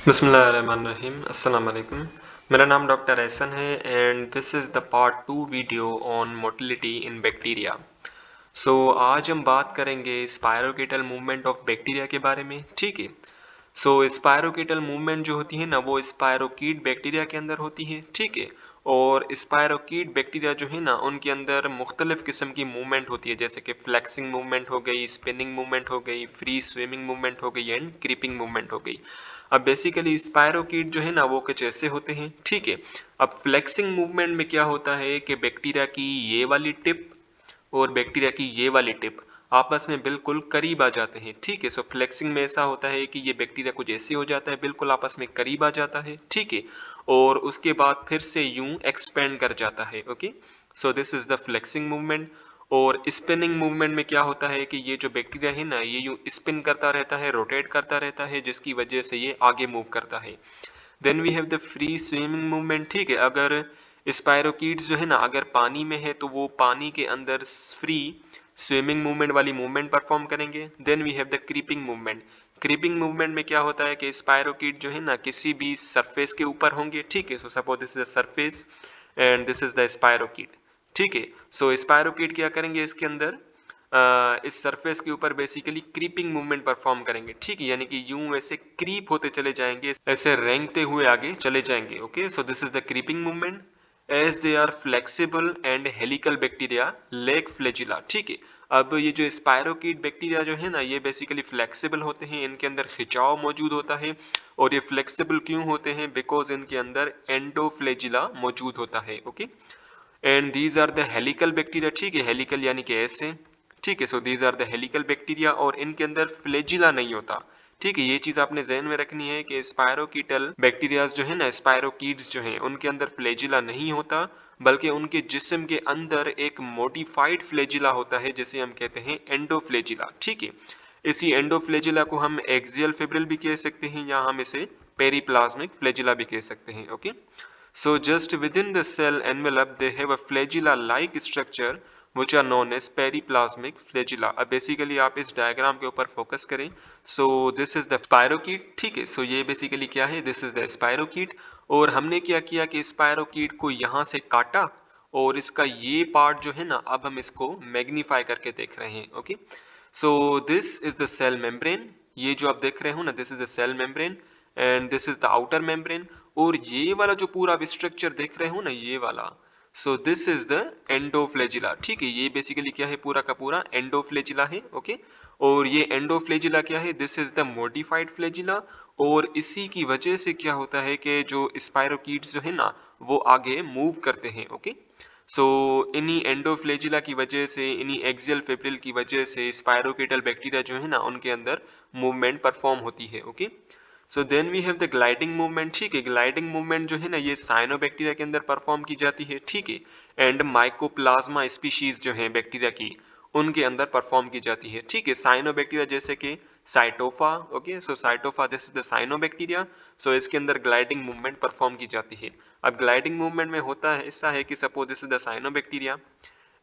बिस्मिल्लाहिर्रहमानिर्रहीम अस्सलाम वालेकुम। मेरा नाम डॉक्टर एहसन है and this is the part 2 video on motility in bacteria. आज हम बात करेंगे स्पायरोकीटल मूवमेंट ऑफ बैक्टीरिया के बारे में। ठीक है। स्पायरोकीटल मूवमेंट जो होती है ना वो स्पायरोकीट बैक्टीरिया के अंदर होती है। ठीक है। और स्पायरोकीट बैक्टीरिया जो है ना उनके अंदर मुख्तलिफ किस्म की मूवमेंट होती है, जैसे कि फ्लेक्सिंग मूवमेंट हो गई, स्पिनिंग मूवमेंट हो गई, फ्री स्विमिंग मूवमेंट हो गई एंड क्रीपिंग मूवमेंट हो गई। अब बेसिकली स्पायरोकीट जो है ना वो कुछ ऐसे होते हैं। ठीक है। अब फ्लेक्सिंग मूवमेंट में क्या होता है कि बैक्टीरिया की ये वाली टिप और बैक्टीरिया की ये वाली टिप आपस में बिल्कुल करीब आ जाते हैं। ठीक है। फ्लेक्सिंग में ऐसा होता है कि ये बैक्टीरिया कुछ ऐसे हो जाता है, बिल्कुल आपस में करीब आ जाता है। ठीक है। और उसके बाद फिर से यूं एक्सपेंड कर जाता है। Okay. This is the flexing movement. और स्पिनिंग मूवमेंट में क्या होता है कि ये जो बैक्टीरिया है ना ये यूं स्पिन करता रहता है, रोटेट करता रहता है, जिसकी वजह से ये आगे मूव करता है। Then we have the free swimming movement. ठीक है। अगर स्पायरोकीट्स जो है ना अगर पानी में है तो वो पानी के अंदर फ्री स्विमिंग मूवमेंट वाली मूवमेंट परफॉर्म करेंगे। Then we have the creeping movement. Creeping movement में क्या होता है कि स्पायरोकीट जो है ना किसी भी सरफेस के ऊपर होंगे। ठीक है। Suppose this is the surface and this is the spirochete. ठीक है। स्पायरोकीट क्या करेंगे इसके अंदर इस सरफेस के ऊपर बेसिकली क्रीपिंग मूवमेंट परफॉर्म करेंगे। ठीक है। यानी कि यूं वैसे क्रीप होते चले जाएंगे, ऐसे रेंगते हुए आगे चले जाएंगे। Okay. This is the creeping movement. As they are flexible and helical bacteria lack flagella. ठीक है। अब ये जो स्पायरोकीट बैक्टीरिया जो है ना ये बेसिकली फ्लेक्सिबल होते हैं, इनके अंदर खिंचाव मौजूद होता है। और ये फ्लेक्सिबल क्यों होते हैं? बिकॉज इनके अंदर एंडोफ्लेजिला मौजूद होता है। Okay. And these are the helical bacteria. ठीक है। हेलिकल यानी कि ऐसे। ठीक है। These are the helical bacteria और इनके अंदर फ्लेजिला नहीं होता। ठीक है। ये चीज आपने जहन में रखनी है कि स्पायरोकीटल बैक्टीरियाज जो है ना स्पायरोकीट्स जो हैं उनके अंदर फ्लेजिला नहीं होता, बल्कि उनके जिस्म के अंदर एक मॉडिफाइड फ्लेजिला होता है जिसे हम कहते हैं एंडोफ्लेजिला। ठीक है। इसी एंडोफ्लेजिला को हम एक्सियल फिब्रिल भी कह सकते हैं या हम इसे पेरिप्लाज्मिक फ्लेजिला भी कह सकते हैं। Okay. Just within the cell envelope, they have a flagella-like structure which are known as periplasmic flagella. अब बेसिकली आप इस डायग्राम के ऊपर फोकस करें। This is the spirochete. ठीक है। ये बेसिकली क्या है? This is the spirochete. और हमने क्या किया कि स्पायरोकीट को यहाँ से काटा और इसका ये पार्ट जो है ना अब हम इसको मैग्नीफाई करके देख रहे हैं। Okay. This is the cell membrane. ये जो आप देख रहे हो ना this is the cell membrane and this is the outer membrane. और ये वाला जो पूरा आप स्ट्रक्चर देख रहे हो ना ये वाला, दिस इज द एंडोफ्लेजिला। ठीक है। ये बेसिकली क्या है? पूरा का पूरा एंडोफ्लेजिला है। ओके। और ये एंडोफ्लेजिला क्या है? This is the modified flagella. और इसी की वजह से क्या होता है कि जो स्पायरोकीट्स जो है ना वो आगे मूव करते हैं। ओके। इन्हीं एंडोफ्लेजिला की वजह से, इन्हीं एक्सियल फिब्रिल की वजह से स्पायरोकीटल बैक्टीरिया जो है ना उनके अंदर मूवमेंट परफॉर्म होती है। Okay. Then we have the gliding movement. ठीक है। ग्लाइडिंग मूवमेंट जो है ना ये साइनोबैक्टीरिया के अंदर परफॉर्म की जाती है। ठीक है। एंड माइकोप्लाज्मा स्पीशीज जो है बैक्टीरिया की उनके अंदर परफॉर्म की जाती है। ठीक है। साइनोबैक्टीरिया जैसे कि Cytophaga. Okay. Cytophaga this is the cyanobacteria. इसके अंदर ग्लाइडिंग मूवमेंट परफॉर्म की जाती है। अब ग्लाइडिंग मूवमेंट में होता है ऐसा है कि suppose this is the cyanobacteria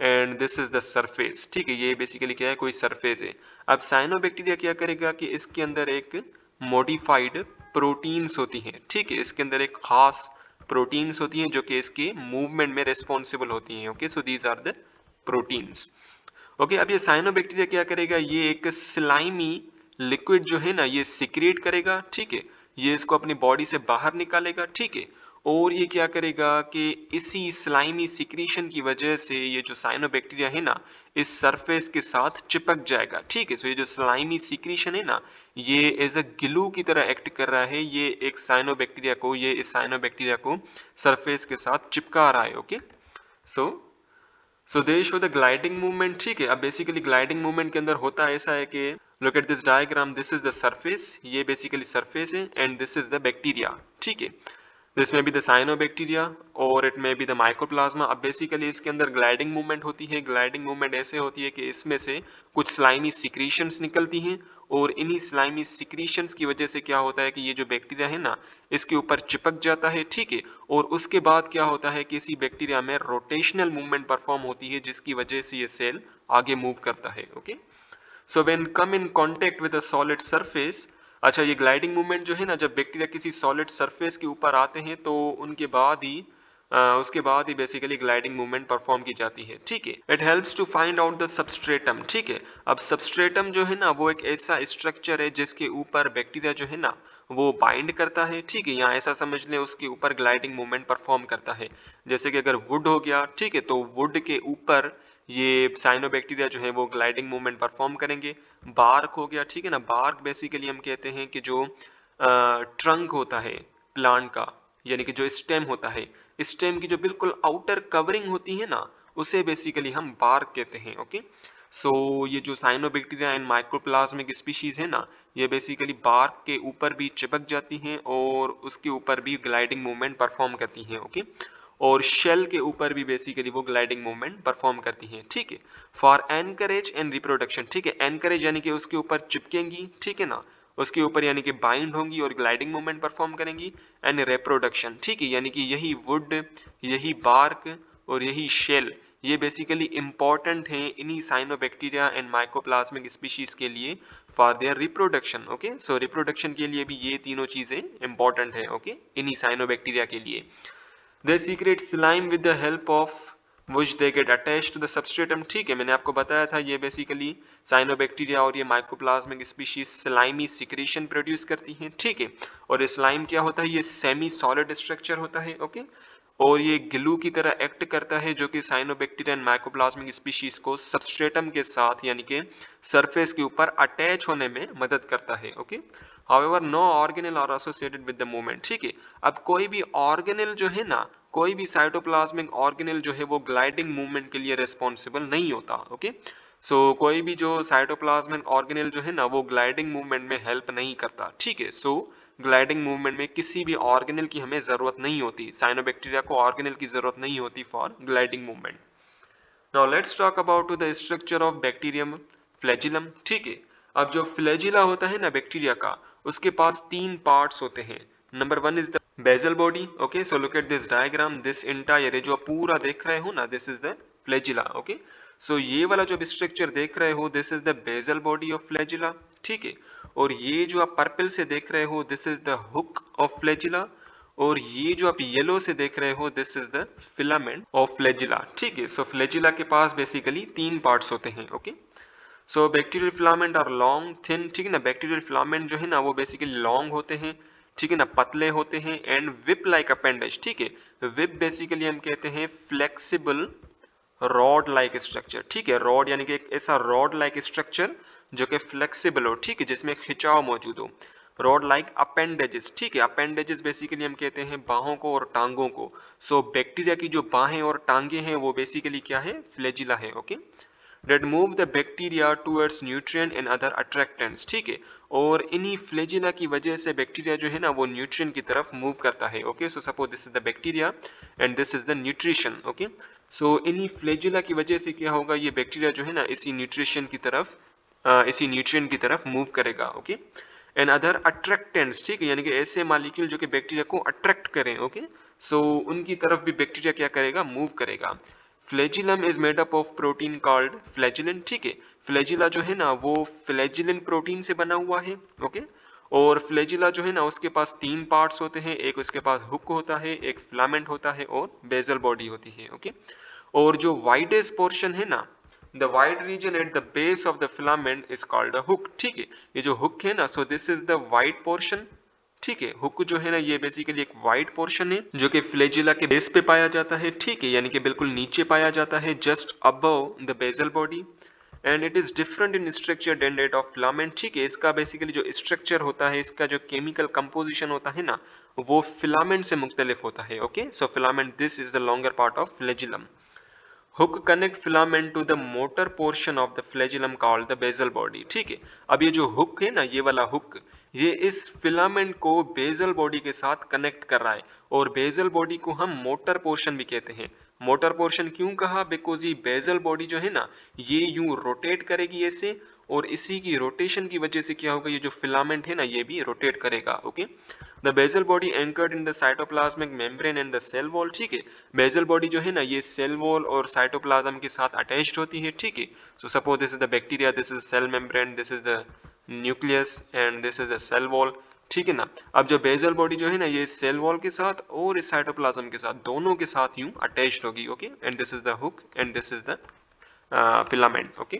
and this is the surface. ठीक है। ये बेसिकली क्या है? कोई सरफेस है। अब साइनोबैक्टीरिया क्या करेगा कि इसके अंदर एक मॉडिफाइड प्रोटीन्स होती हैं। ठीक है। इसके अंदर एक खास प्रोटीन्स होती हैं जो कि इसके मूवमेंट में रिस्पॉन्सिबल होती हैं। Okay. These are the proteins. Okay. अब ये साइनोबैक्टीरिया क्या करेगा? ये एक स्लाइमी लिक्विड जो है ना ये सिक्रिएट करेगा। ठीक है। ये इसको अपनी बॉडी से बाहर निकालेगा। ठीक है। और ये क्या करेगा कि इसी स्लाइमी सिक्रीशन की वजह से ये जो साइनोबैक्टीरिया है ना इस सरफेस के साथ चिपक जाएगा। ठीक है। ये जो स्लाइमी सिक्रीशन है ना ये एज अ ग्लू की तरह एक्ट कर रहा है। ये एक साइनोबैक्टीरिया को, ये इस साइनोबैक्टीरिया को सरफेस के साथ चिपका रहा है। Okay. So they show the gliding movement. ठीक है। अब बेसिकली ग्लाइडिंग मूवमेंट के अंदर होता है ऐसा है कि look at this diagram, this is the surface, ये बेसिकली सरफेस है and this is the bacteria. ठीक है। दिस में बी द साइनोबैक्टीरिया और इट में बी द माइकोप्लाज्मा। अब बेसिकली इसके अंदर ग्लाइडिंग मूवमेंट होती है। ग्लाइडिंग मूवमेंट ऐसे होती है कि इसमें से कुछ स्लाइमी सिक्रीशंस निकलती हैं और इन्हीं स्लाइमी सिक्रीशंस की वजह से क्या होता है कि ये जो बैक्टीरिया है ना इसके ऊपर चिपक जाता है। ठीक है। और उसके बाद क्या होता है कि इसी बैक्टीरिया में रोटेशनल मूवमेंट परफॉर्म होती है जिसकी वजह से ये सेल आगे मूव करता है। Okay. So when come in contact with a solid surface, अच्छा, ये ग्लाइडिंग मूवमेंट जो है ना, जब बैक्टीरिया किसी सॉलिड सरफेस के ऊपर आते हैं तो उनके बाद ही उसके बाद ही बेसिकली ग्लाइडिंग मूवमेंट परफॉर्म की जाती है, ठीक है। It helps to find out the substratum, ठीक है। अब सबस्ट्रेटम जो है ना, वो एक ऐसा स्ट्रक्चर है जिसके ऊपर बैक्टीरिया जो है ना वो बाइंड करता है, ठीक है। यहाँ ऐसा समझ लें उसके ऊपर ग्लाइडिंग मूवमेंट परफॉर्म करता है। जैसे कि अगर वुड हो गया, ठीक है, तो वुड के ऊपर ये साइनोबैक्टीरिया जो है वो ग्लाइडिंग मूवमेंट परफॉर्म करेंगे। बार्क हो गया, ठीक है ना, बार्क बेसिकली हम कहते हैं कि जो ट्रंक होता है प्लांट का, यानी कि जो स्टेम होता है, स्टेम की जो बिल्कुल आउटर कवरिंग होती है ना, उसे बेसिकली हम बार्क कहते हैं, ओके। सो ये जो साइनोबैक्टीरिया एंड माइक्रोप्लाज्मिक स्पीशीज है ना, ये बेसिकली बार्क के ऊपर भी चिपक जाती हैं और उसके ऊपर भी ग्लाइडिंग मूवमेंट परफॉर्म करती हैं, ओके। और शेल के ऊपर भी बेसिकली वो ग्लाइडिंग मूवमेंट परफॉर्म करती हैं, ठीक है। फॉर एनकरेज एंड रिप्रोडक्शन, ठीक है, एनकरेज यानी कि उसके ऊपर चिपकेंगी, ठीक है ना, उसके ऊपर यानी कि बाइंड होंगी और ग्लाइडिंग मूवमेंट परफॉर्म करेंगी। एंड रिप्रोडक्शन, ठीक है, यानी कि यही वुड, यही बार्क और यही शेल, ये बेसिकली इंपॉर्टेंट हैं इन्हीं साइनोबैक्टीरिया एंड माइकोप्लाज्मिक स्पीशीज के लिए for their reproduction, okay. So reproduction के लिए भी ये तीनों चीजें इंपॉर्टेंट है, ओके, इन्हीं साइनोबैक्टीरिया के लिए। They secrete slime with the help of which they get attached to the substratum, ठीक है। मैंने आपको बताया था ये बेसिकली साइनोबैक्टीरिया और ये mycoplasmic species slimy secretion produce करती हैं, ठीक है। और ये स्लाइम क्या होता है, ये सेमी सॉलिड स्ट्रक्चर होता है, ओके। और ये ग्लू की तरह एक्ट करता है जो कि साइनोबैक्टीरिया एंड माइकोप्लाज्मिक स्पीशीज को सबस्ट्रेटम के साथ यानी कि सरफेस के ऊपर अटैच होने में मदद करता है, okay. However, no organelle are associated with the movement, ठीक है। अब कोई भी ऑर्गेनेल जो है ना, कोई भी साइटोप्लाज्मिक ऑर्गेनेल जो है वो ग्लाइडिंग मूवमेंट के लिए रिस्पॉन्सिबल नहीं होता, ओके। सो कोई भी जो साइटोप्लाज्मिक ऑर्गेनेल जो है ना वो ग्लाइडिंग मूवमेंट में हेल्प नहीं करता, ठीक है। सो ग्लाइडिंग मूवमेंट में किसी भी ऑर्गेनेल की हमें जरूरत नहीं होती, साइनोबैक्टीरिया को ऑर्गेनेल की जरूरत नहीं होती for gliding movement. Now let's talk about the structure of bacterium flagellum, ठीक है। अब जो फ्लैजिला होता है ना बैक्टीरिया का, उसके पास तीन पार्ट्स होते हैं। Number one is the basal body, okay. So look at this diagram, this entire जो आप पूरा देख रहे हो ना, this is the flagella, okay. So ये वाला जो स्ट्रक्चर देख रहे हो, this is the basal body of flagella, ठीक है। और ये जो आप पर्पल से देख रहे हो, this is the hook of flagella. और ये जो आप येलो से देख रहे हो, this is the filament of flagella, ठीक है। सो फ्लैजिला के पास बेसिकली तीन पार्ट्स होते हैं, ओके। सो बैक्टीरियल फिलामेंट और लॉन्ग थिन, ठीक है ना, बैक्टीरियल फिलामेंट जो है ना वो बेसिकली लॉन्ग होते हैं, ठीक है ना, पतले होते हैं। एंड विप लाइक अपेंडेज, ठीक है। विप बेसिकली हम कहते हैं फ्लेक्सिबल रॉड लाइक स्ट्रक्चर, ठीक है। रॉड यानी कि एक ऐसा रॉड लाइक स्ट्रक्चर जो कि फ्लेक्सिबल हो, ठीक है, जिसमें खिंचाव मौजूद हो। रॉड लाइक अपेंडेजेस, ठीक है। अपेंडेजेस बेसिकली हम कहते हैं बाहों को और टांगों को। सो बैक्टीरिया की जो बाहें और टांगे हैं वो बेसिकली क्या है, फ्लैजिला है, okay. that move the bacteria towards nutrient and other attractants, ठीक है। और इन्हीं फ्लैजिला की वजह से बैक्टीरिया जो है ना वो न्यूट्रिएंट की तरफ मूव करता है, okay. So suppose this is the bacteria and this is the nutrition, okay. So इन्हीं फ्लैजिला की वजह से क्या होगा, ये बैक्टीरिया जो है ना इसी न्यूट्रिशन की तरफ इसी न्यूट्रिएंट की तरफ मूव करेगा, ओके। एंड अदर अट्रैक्टेंट्स, ठीक है, यानी कि ऐसे मॉलिक्यूल जो कि बैक्टीरिया को अट्रैक्ट करें, ओके। सो उनकी तरफ भी बैक्टीरिया क्या करेगा, मूव करेगा। Flagellum is made up of protein called flagellin, ठीक है। फ्लैजिला जो है ना वो फ्लैजिलिन प्रोटीन से बना हुआ है, ओके। और फ्लैजिला जो है ना उसके पास तीन पार्ट्स होते हैं, एक उसके पास हुक होता है, एक फिलामेंट होता है और बेजल बॉडी होती है, ओके। और जो वाइडेस्ट पोर्शन है ना, the wide region at the base of the filament is called a hook, ठीक है। ये जो हुक है ना, so this is the wide portion, ठीक है। हुक जो है ना ये बेसिकली एक वाइड पोर्शन है जो कि फ्लैजिला के बेस पे पाया जाता है, ठीक है, यानी कि बिल्कुल नीचे पाया जाता है, just above the basal body. And it is different in structure than that of filament, ठीक है। इसका बेसिकली जो स्ट्रक्चर होता है, इसका जो केमिकल कंपोजिशन होता है ना, वो फिलामेंट से मुख्तलिफ होता है, okay. So filament, this is the longer part of flagellum. Hook connect filament to the motor portion of the flagellum called the basal body, ठीक है। अब ये जो हुक है ना, ये वाला हुक, ये इस फिलामेंट को बेजल बॉडी के साथ कनेक्ट कर रहा है। और बेजल बॉडी को हम मोटर पोर्शन भी कहते हैं। मोटर पोर्शन क्यों कहा, बिकॉज ये बेजल बॉडी जो है ना ये यूं रोटेट करेगी ऐसे, और इसी की रोटेशन की वजह से क्या होगा, ये जो फिलामेंट है ना ये भी रोटेट करेगा। Okay, the basal body anchored in the cytoplasmic membrane and the cell wall. ठीक है, बेसल बॉडी जो है ना ये सेल वॉल और साइटोप्लाज्म के साथ अटैच्ड होती है। ठीक है, so suppose this is the bacteria, this is cell membrane, this is the nucleus and this is a cell wall. ठीक है ना, अब जो बेसल बॉडी जो है ना ये सेल वॉल के साथ और इस साइटोप्लाज्म के साथ दोनों के साथ यूं अटैच्ड होगी। Okay, and this is the hook and this is the filament. Okay,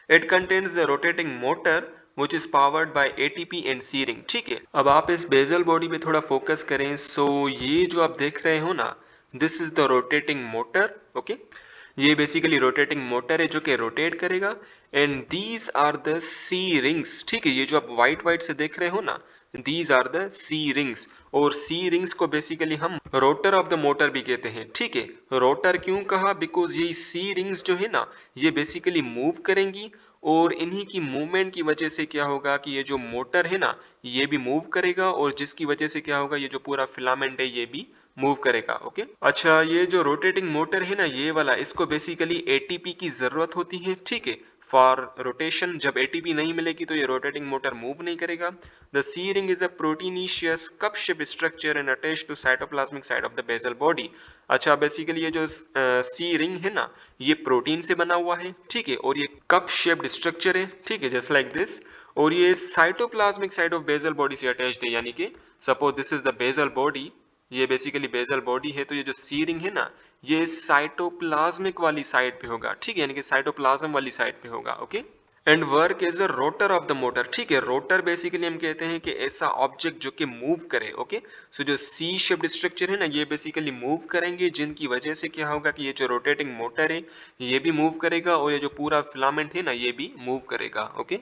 it contains the rotating motor which is powered by ATP and C ring. ठीक है, अब आप इस बेसल बॉडी पे थोड़ा फोकस करें। सो ये जो आप देख रहे हो ना, this is the rotating motor. Okay, ये बेसिकली रोटेटिंग मोटर है जो कि रोटेट करेगा and these are the C rings. ठीक है, ये जो आप व्हाइट व्हाइट से देख रहे हो ना, these are the C rings, और सी रिंग्स को बेसिकली हम रोटर ऑफ द मोटर भी कहते हैं। ठीक है, रोटर क्यों कहा, बिकॉज ये सी रिंग्स जो है ना ये बेसिकली मूव करेंगी और इन्हीं की मूवमेंट की वजह से क्या होगा कि ये जो मोटर है ना ये भी मूव करेगा, और जिसकी वजह से क्या होगा, ये जो पूरा फिलामेंट है ये भी मूव करेगा। ओके, अच्छा, ये जो रोटेटिंग मोटर है ना ये वाला, इसको बेसिकली एटीपी की जरूरत होती है। ठीक है, फॉर रोटेशन, जब एटीपी नहीं मिलेगी तो ये रोटेटिंग मोटर मूव नहीं करेगा। The C ring is a proteinaceous cup shape structure and attached to cytoplasmic side of the basal body. अच्छा, बेसिकली ये जो सी रिंग है ना ये प्रोटीन से बना हुआ है। ठीक है, और ये कप शेप्ड स्ट्रक्चर है। ठीक है, जस्ट लाइक दिस, और ये cytoplasmic side of basal body से अटैच्ड है, यानी कि suppose this is the basal body, ये बेसिकली बेसल बॉडी है, तो ये जो सी रिंग है ना ये साइटोप्लाज्मिक वाली साइड पे होगा। ठीक है, यानी कि साइटोप्लाज्म वाली साइड पे होगा। Okay, and work as a rotor of the motor. ठीक है, रोटर बेसिकली हम कहते हैं कि ऐसा ऑब्जेक्ट जो कि मूव करे। ओके, सो जो सी शेप्ड स्ट्रक्चर है ना ये बेसिकली मूव करेंगे, जिनकी वजह से क्या होगा कि ये जो रोटेटिंग मोटर है ये भी मूव करेगा और ये जो पूरा फिलामेंट है ना ये भी मूव करेगा। ओके,